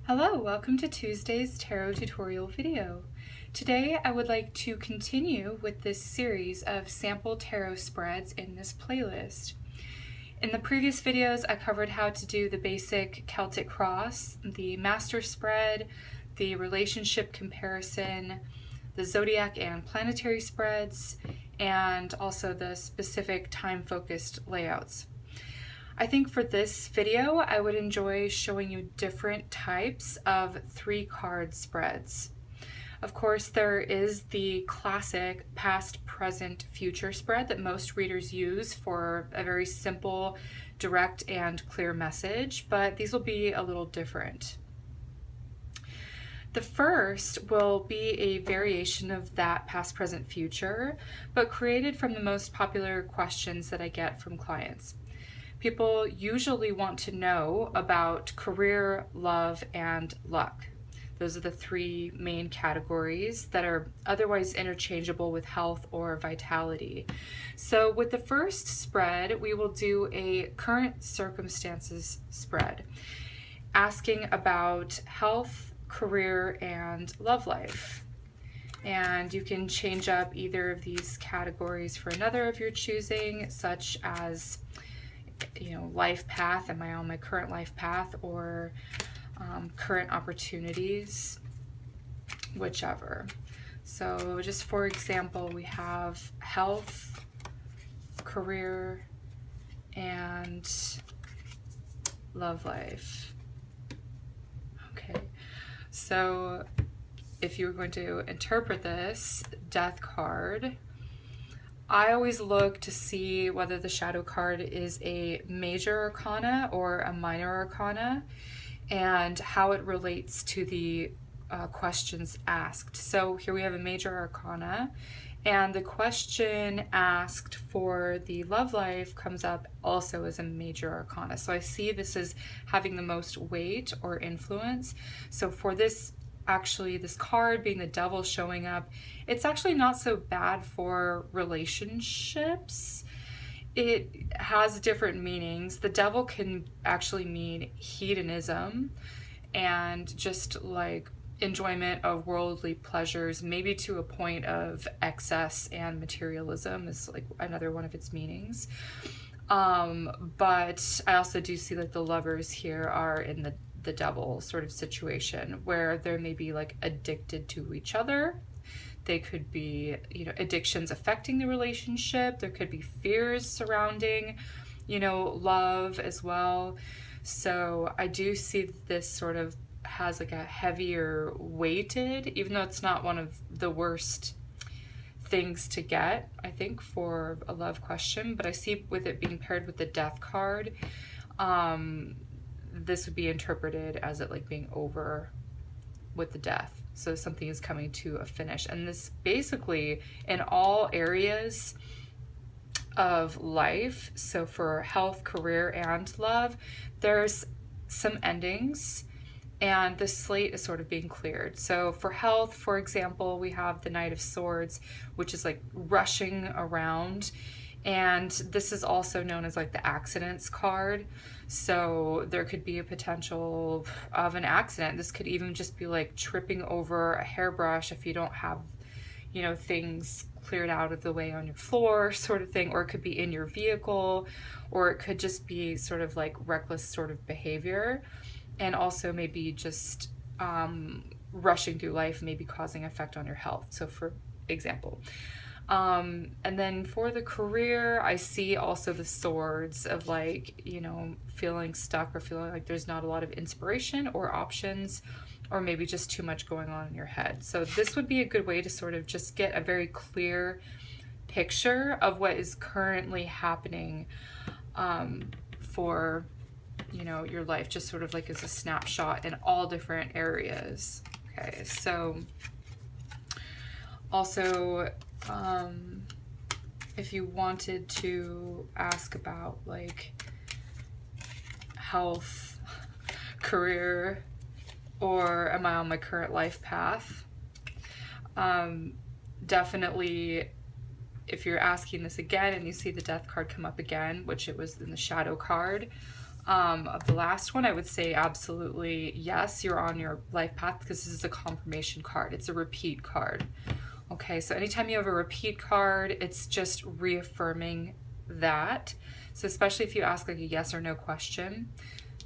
Hello, welcome to Tuesday's tarot tutorial video. Today I would like to continue with this series of sample tarot spreads in this playlist. In the previous videos I covered how to do the basic Celtic cross, the master spread, the relationship comparison, the zodiac and planetary spreads, and also the specific time-focused layouts. I think for this video, I would enjoy showing you different types of 3-card spreads. Of course, there is the classic past, present, future spread that most readers use for a very simple, direct, and clear message, but these will be a little different. The first will be a variation of that past, present, future, but created from the most popular questions that I get from clients. People usually want to know about career, love, and luck. Those are the 3 main categories that are otherwise interchangeable with health or vitality. So with the first spread, we will do a current circumstances spread, asking about health, career, and love life. And you can change up either of these categories for another of your choosing, such as life path, am I on my current life path, or current opportunities, whichever. So just for example, we have health, career, and love life. Okay, so if you were going to interpret this death card, I always look to see whether the shadow card is a major arcana or a minor arcana and how it relates to the questions asked. So here we have a major arcana, and the question asked for the love life comes up also as a major arcana. So I see this as having the most weight or influence. So for this, actually, this card being the devil showing up, it's actually not so bad for relationships. It has different meanings. The devil can actually mean hedonism and just like enjoyment of worldly pleasures, maybe to a point of excess, and materialism is like another one of its meanings. But I also do see like the lovers here are in the devil sort of situation where they're maybe like addicted to each other. They could be, addictions affecting the relationship. There could be fears surrounding, love as well. So I do see that this sort of has like a heavier weighted, even though it's not one of the worst things to get, I think, for a love question. But I see with it being paired with the death card, this would be interpreted as it like being over with the death. So something is coming to a finish. And this basically in all areas of life, so for health, career, and love, there's some endings and the slate is sort of being cleared. So for health, for example, we have the Knight of Swords, which is like rushing around. And this is also known as like the accidents card. So there could be a potential of an accident. This could even just be like tripping over a hairbrush if you don't have, things cleared out of the way on your floor sort of thing, or it could be in your vehicle, or it could just be sort of like reckless sort of behavior. And also maybe just rushing through life, maybe causing effect on your health. So for example, and then for the career, I see also the swords of like, feeling stuck or feeling like there's not a lot of inspiration or options, or maybe just too much going on in your head. So this would be a good way to sort of just get a very clear picture of what is currently happening for, your life, just sort of like as a snapshot in all different areas. Okay, so also, if you wanted to ask about like health, career, or am I on my current life path, definitely if you're asking this again and you see the death card come up again, which it was in the shadow card, Of the last one, I would say absolutely yes, you're on your life path, because this is a confirmation card. It's a repeat card. Okay, so anytime you have a repeat card, it's just reaffirming that. So especially if you ask like a yes or no question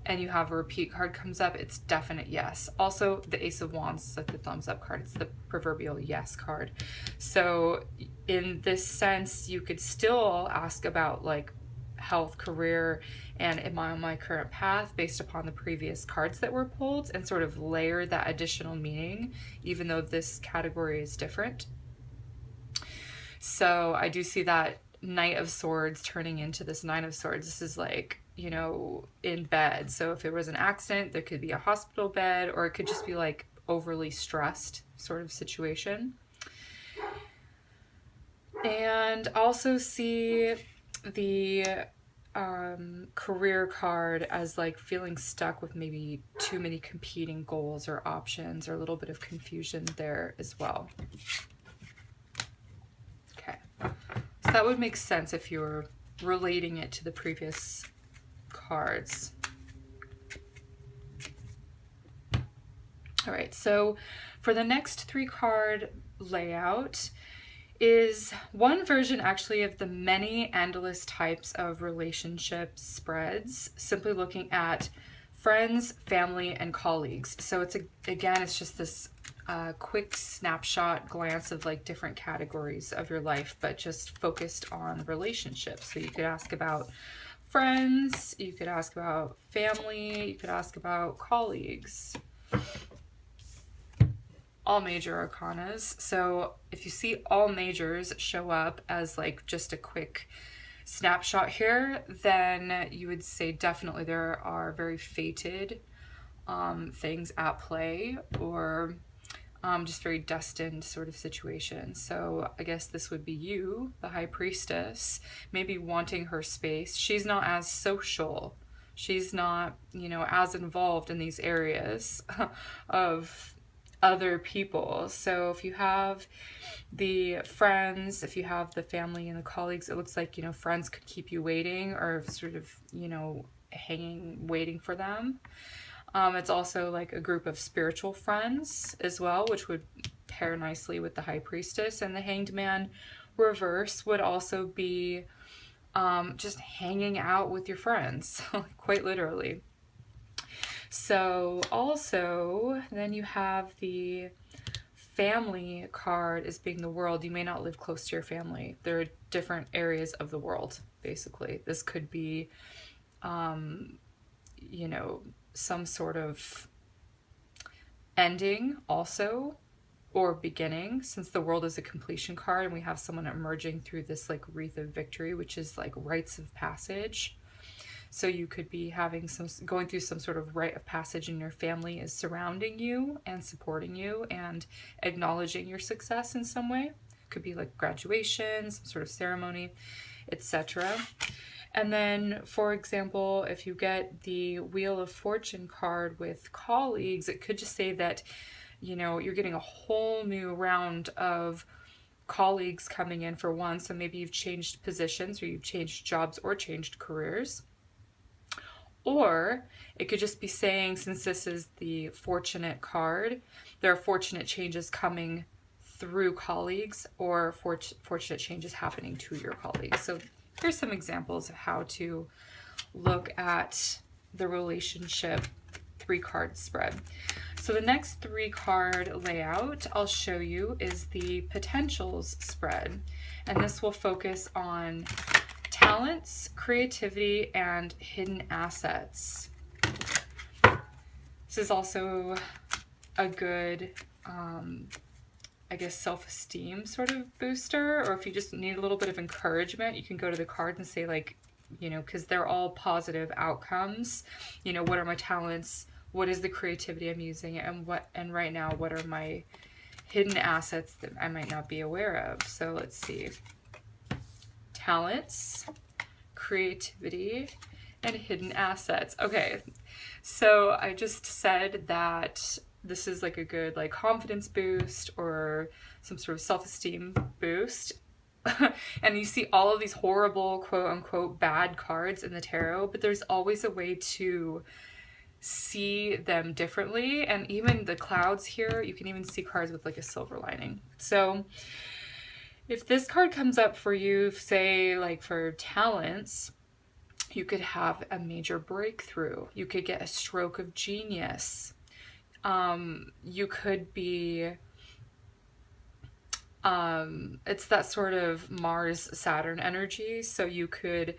and you have a repeat card comes up, it's definite yes. Also, the Ace of Wands is like the thumbs up card. It's the proverbial yes card. So in this sense, you could still ask about like health, career, and am I on my current path based upon the previous cards that were pulled, and sort of layer that additional meaning, even though this category is different. So I do see that Knight of Swords turning into this Nine of Swords. This is like, you know, in bed. So if it was an accident, there could be a hospital bed, or it could just be like overly stressed sort of situation. And also see the career card as like feeling stuck with maybe too many competing goals or options, or a little bit of confusion there as well. Okay, so that would make sense if you were relating it to the previous cards. All right, so for the next 3 card layout is one version actually of the many endless types of relationship spreads, simply looking at friends, family, and colleagues. So it's again, it's just this quick snapshot glance of like different categories of your life, but just focused on relationships. So you could ask about friends, you could ask about family, you could ask about colleagues. All major arcanas. So if you see all majors show up as like just a quick snapshot here, then you would say definitely there are very fated things at play, or just very destined sort of situation. So I guess this would be you, the High Priestess, maybe wanting her space. She's not as social. She's not, you know, as involved in these areas of other people. So if you have the friends, if you have the family and the colleagues, it looks like, you know, friends could keep you waiting, or sort of, you know, hanging, waiting for them. It's also like a group of spiritual friends as well, which would pair nicely with the High Priestess. And the Hanged Man reverse would also be just hanging out with your friends, quite literally. So also, then you have the family card as being the world. You may not live close to your family. There are different areas of the world, basically. This could be, you know, some sort of ending also, or beginning, since the world is a completion card and we have someone emerging through this like wreath of victory, which is like rites of passage. So you could be having going through some sort of rite of passage, and your family is surrounding you and supporting you and acknowledging your success in some way. It could be like graduation, some sort of ceremony, etc. And then, for example, if you get the Wheel of Fortune card with colleagues, it could just say that, you know, you're getting a whole new round of colleagues coming in for one. So maybe you've changed positions, or you've changed jobs, or changed careers. Or it could just be saying, since this is the fortunate card, there are fortunate changes coming through colleagues, or fortunate changes happening to your colleagues. So here's some examples of how to look at the relationship 3-card spread. So the next 3-card layout I'll show you is the potentials spread. And this will focus on talents, creativity, and hidden assets. This is also a good, I guess, self-esteem sort of booster, or if you just need a little bit of encouragement, you can go to the card and say, like, you know, because they're all positive outcomes, you know, what are my talents, what is the creativity I'm using, and right now, what are my hidden assets that I might not be aware of. So let's see. Talents, creativity, and hidden assets. Okay, so I just said that this is like a good like confidence boost or some sort of self-esteem boost. and you see all of these horrible, quote unquote, bad cards in the tarot, but there's always a way to see them differently. And even the clouds here, you can even see cards with like a silver lining. So if this card comes up for you, say like for talents, you could have a major breakthrough. You could get a stroke of genius. You could be, it's that sort of Mars Saturn energy. So you could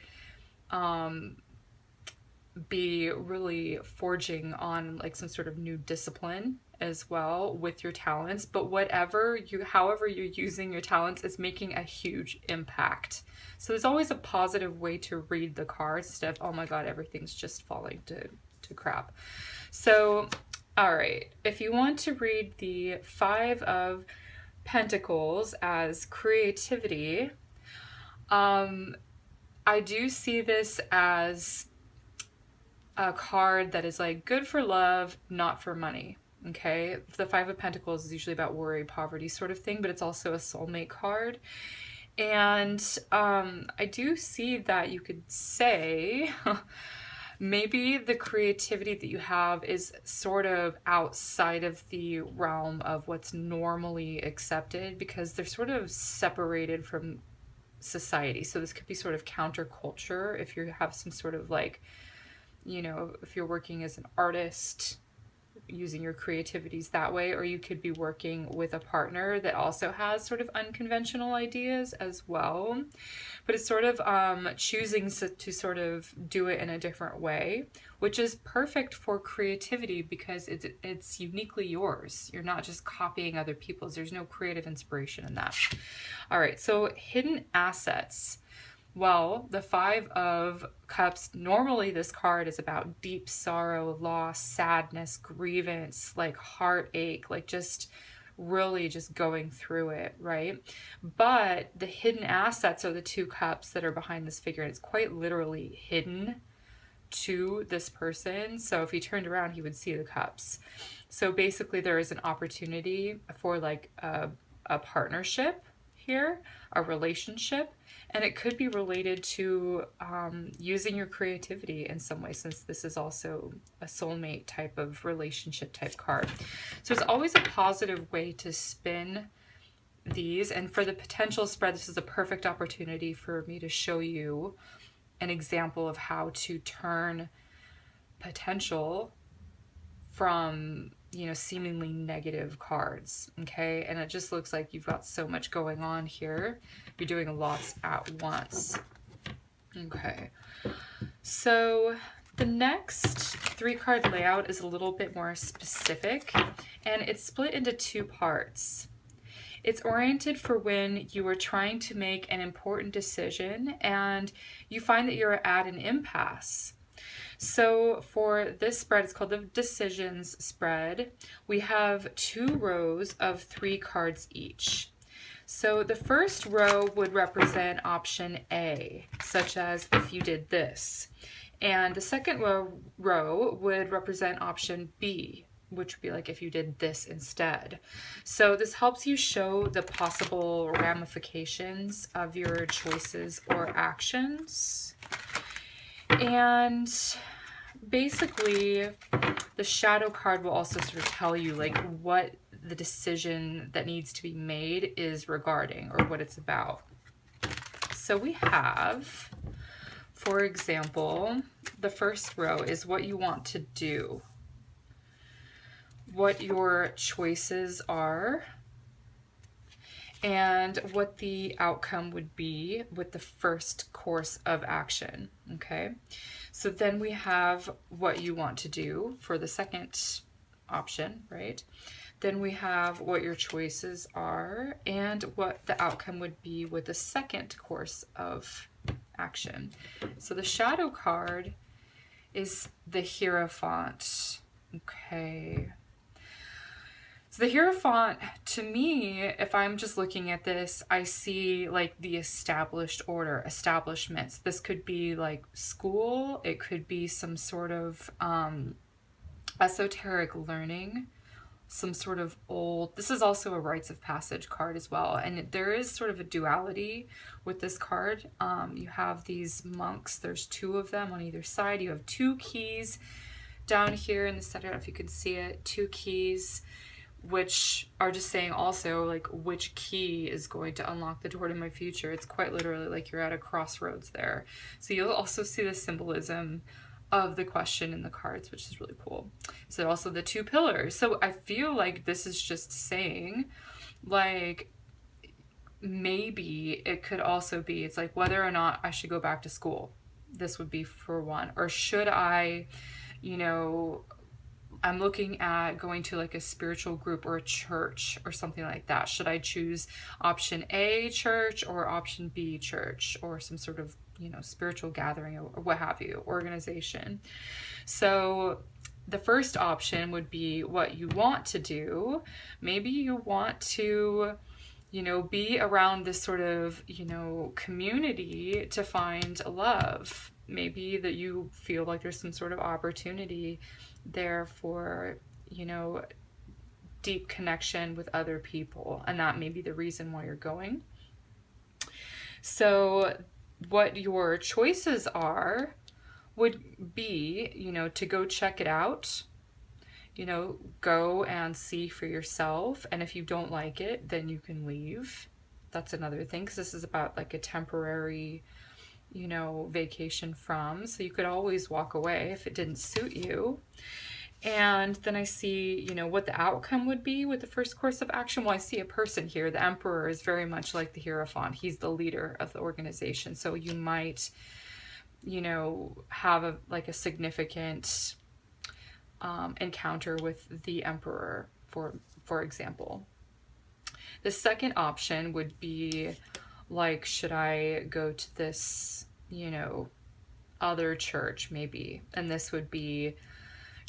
be really forging on like some sort of new discipline as well with your talents. But however you're using your talents is making a huge impact. So there's always a positive way to read the cards instead of, oh my God, everything's just falling to crap. So, all right, if you want to read the Five of Pentacles as creativity, I do see this as a card that is like good for love, not for money. Okay, the Five of Pentacles is usually about worry, poverty sort of thing, but it's also a soulmate card. And I do see that you could say maybe the creativity that you have is sort of outside of the realm of what's normally accepted, because they're sort of separated from society. So this could be sort of counterculture if you have some sort of like, you know, if you're working as an artist, using your creativities that way, or you could be working with a partner that also has sort of unconventional ideas as well. But it's sort of choosing to sort of do it in a different way, which is perfect for creativity because it's uniquely yours. You're not just copying other people's. There's no creative inspiration in that. All right, so hidden assets. Well, the Five of Cups, normally this card is about deep sorrow, loss, sadness, grievance, like heartache, like just really just going through it, right? But the hidden assets are the two cups that are behind this figure, and it's quite literally hidden to this person. So if he turned around, he would see the cups. So basically there is an opportunity for like a partnership here, a relationship, and it could be related to using your creativity in some way, since this is also a soulmate type of relationship type card. So it's always a positive way to spin these. And for the potential spread, this is a perfect opportunity for me to show you an example of how to turn potential from, you know, seemingly negative cards. Okay, and it just looks like you've got so much going on here. You're doing a lot at once. Okay, so the next 3-card layout is a little bit more specific, and it's split into 2 parts. It's oriented for when you are trying to make an important decision and you find that you're at an impasse. So for this spread, it's called the Decisions spread. We have 2 rows of 3 cards each. So the first row would represent option A, such as if you did this. And the second row would represent option B, which would be like if you did this instead. So this helps you show the possible ramifications of your choices or actions. And basically, the shadow card will also sort of tell you like what the decision that needs to be made is regarding, or what it's about. So we have, for example, the first row is what you want to do, what your choices are, and what the outcome would be with the first course of action. Okay, so then we have what you want to do for the second option, right? Then we have what your choices are and what the outcome would be with the second course of action. So the shadow card is the Hierophant. Okay. So the Hierophant, to me, if I'm just looking at this, I see like the established order, establishments. This could be like school. It could be some sort of esoteric learning some sort of old, this is also a rites of passage card as well, and there is sort of a duality with this card. You have these monks, there's two of them on either side. You have two keys down here in the center, I don't know if you can see it, two keys, which are just saying also like which key is going to unlock the door to my future. It's quite literally like you're at a crossroads there. So you'll also see the symbolism of the question in the cards, which is really cool. So also the two pillars. So I feel like this is just saying like maybe it could also be, it's like whether or not I should go back to school. This would be for one. Or should I, you know, I'm looking at going to like a spiritual group or a church or something like that. Should I choose option A, church, or option B, church, or some sort of, you know, spiritual gathering or what have you, organization? So the first option would be what you want to do. Maybe you want to, you know, be around this sort of, you know, community to find love. Maybe that you feel like there's some sort of opportunity there for, you know, deep connection with other people, and that may be the reason why you're going. So what your choices are would be, you know, to go check it out, you know, go and see for yourself, and if you don't like it, then you can leave. That's another thing, because this is about like a temporary, you know, vacation from, so you could always walk away if it didn't suit you. And then I see, you know, what the outcome would be with the first course of action. Well, I see a person here. The Emperor is very much like the Hierophant. He's the leader of the organization. So you might, you know, have a like a significant encounter with the Emperor, for example. The second option would be like, should I go to this, you know, other church maybe? And this would be,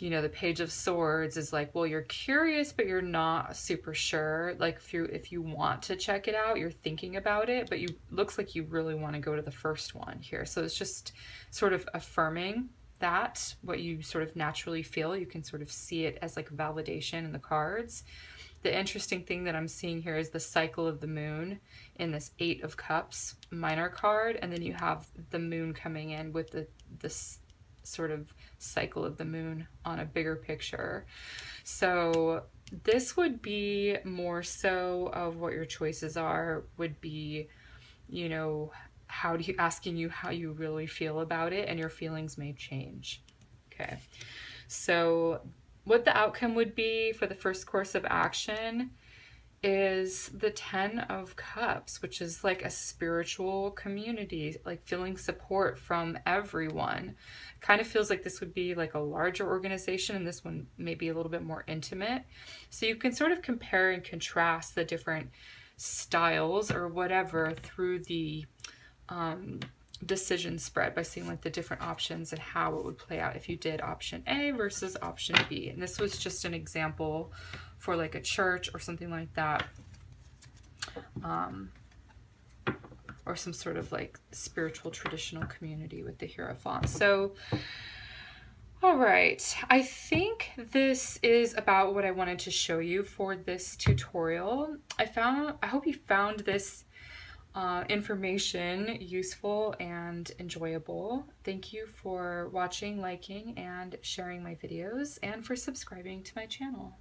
you know, the Page of Swords is like, well, you're curious, but you're not super sure. Like if you want to check it out, you're thinking about it, but you looks like you really want to go to the first one here. So it's just sort of affirming that what you sort of naturally feel. You can sort of see it as like validation in the cards. The interesting thing that I'm seeing here is the cycle of the moon in this Eight of Cups minor card, and then you have the moon coming in with this sort of cycle of the moon on a bigger picture. So this would be more so of what your choices are, would be, you know, asking you how you really feel about it, and your feelings may change. Okay, so what the outcome would be for the first course of action is the 10 of Cups, which is like a spiritual community, like feeling support from everyone. Kind of feels like this would be like a larger organization, and this one may be a little bit more intimate. So you can sort of compare and contrast the different styles or whatever through the decision spread by seeing like the different options and how it would play out if you did option A versus option B. And this was just an example for like a church or something like that, or some sort of like spiritual traditional community with the Hierophant. So all right, I think this is about what I wanted to show you for this tutorial. I hope you found this information useful and enjoyable. Thank you for watching, liking, and sharing my videos, and for subscribing to my channel.